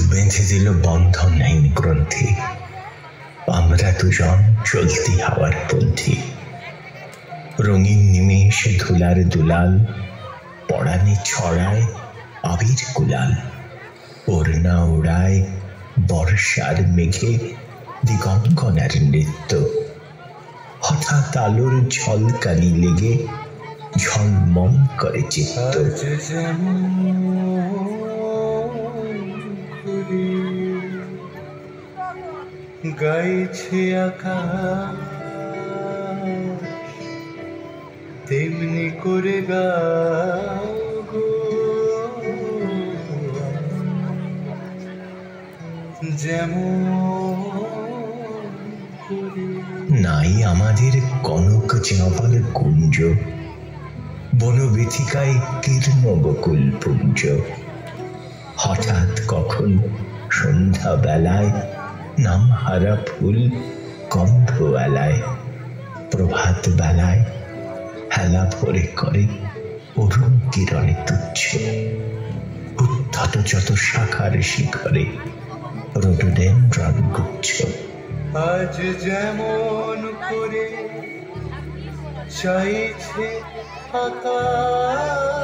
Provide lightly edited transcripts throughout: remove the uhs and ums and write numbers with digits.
বেঁধে দিল বন্ধনহীন গ্রন্থি। আমরা দুজন চলতি হাওয়ার পন্থী। রঙিন নিমেষে ধুলার দুলাল, পড়ানি ছড়ায় আবির কুলাল। ওড়না উড়ায় বর্ষার মেঘে দিগঙ্গনার নৃত্য। হঠাৎ আলোর ঝলকানি লেগে ঝলমল করে চিত্ত। গাইছে আকাশ তেমনি করে গাও গো, যেমন নাই আমাদের কনক জপাল কুঞ্জ, বনবীথিকায় কীর্ণ বকুল পুঞ্জ। হঠাৎ কখন সন্ধ্যা বেলায় নামহারা ফুল গন্ধ এলায়। প্রভাত বেলায় হেলা ভরে করে অরুণ কিরণে তুচ্ছ। উদ্ধত যত শাখার শিখরে রোডোডেনড্রন গুচ্ছ। আজ যেমন করে চাইছে আকাশ,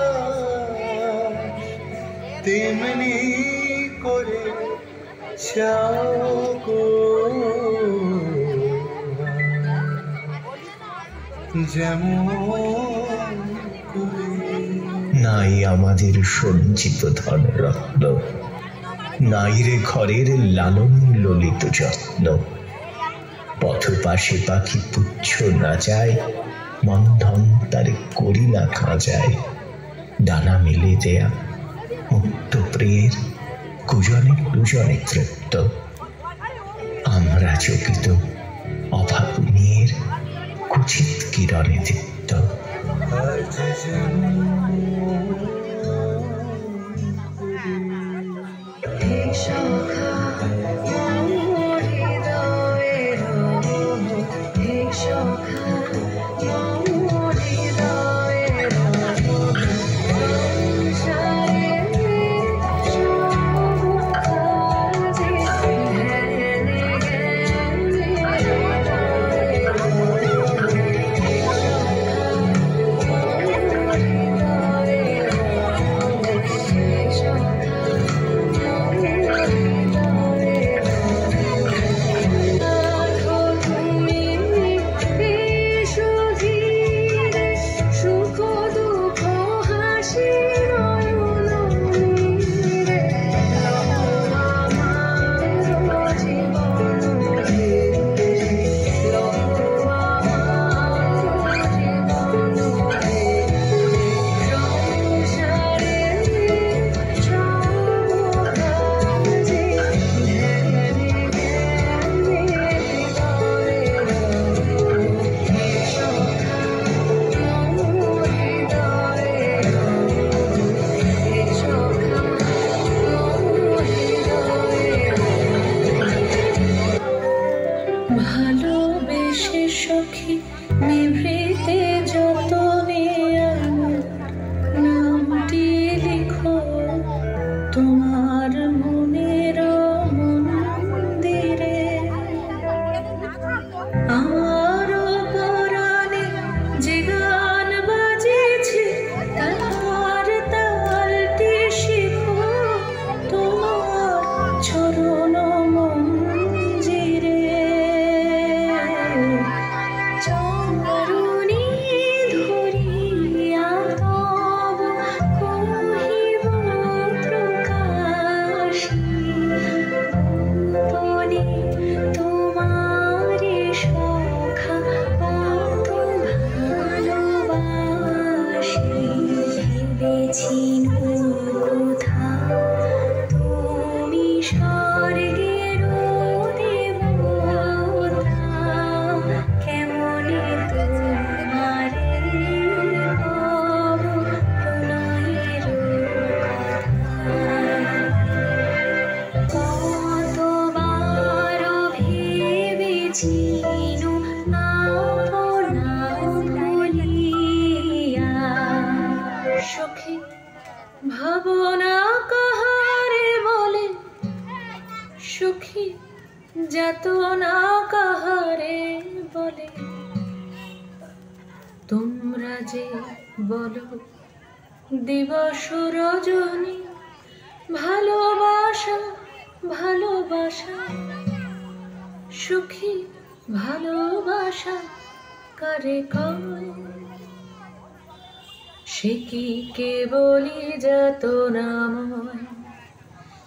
তেমনি করে চাও গো, যেমন করে। নাই আমাদের সঞ্চিত ধনরত্ন, নাই রে ঘরের লালন ললিত যত্ন। পথপাশে পাখি পুচ্ছ না যায়, মন্ধন তার করি না খাঁজায়। ডানা মেলে দেয়া মুক্ত প্রিয়ের কুজনে কুজনে তৃপ্ত। আমরা চকিত অভাবনীয়ের কুচিত কিরণে দীপ্ত। আজ যেমন ভালোবেসে সখী নিভৃতে যতনে নামটি লিখো তোমার মনের মন্দিরে। আমার পরাণে যে গান বাজেছে তার তালটি শিখো তোমার চরণ মঞ্জিরে। চরণী ধরিয়া তব কহিব প্রকাশী, গোপনে তোমারে সখা কত ভালোবাসি। ভেবেছি কোথা তুমি স্বর্গের দেবতা, কেমনে তোমারে কব প্রণয়ের কথা। কতবার ভেবেছি আপনা বলিয়া, সখী ভাবনা কাহারে বলে সুখী যত না কাহারে বলে, তোমরা যে বলো দিবস রজনী, ভালোবাসা ভালোবাসা, সুখী ভালোবাসা কারে কয়? সে কি কেবলি যাতনাময়,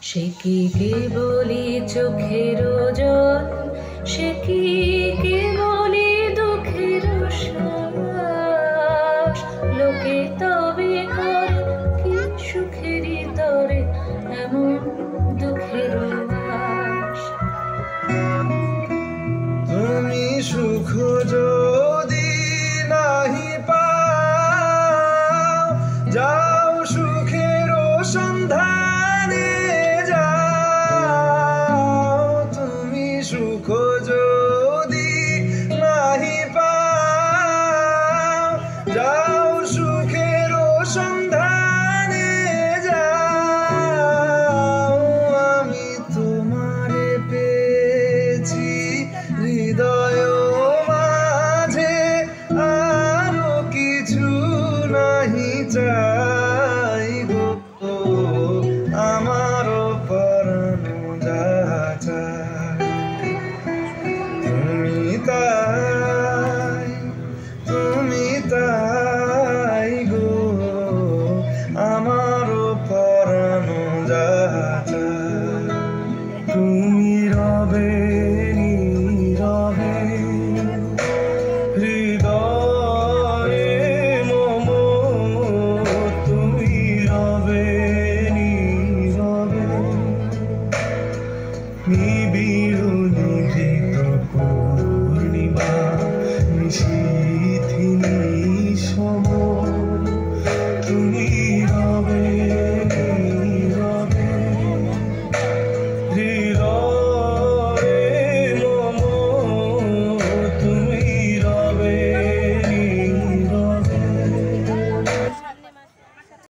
সে কি কেবলি চোখের জল, সে কি কেবলি দুঃখের শ্বাস? লোকে তবে করে কি সুখেরই তরে এমন দুঃখের বাস? তুমি সুখ যদি নাহি পাও, যা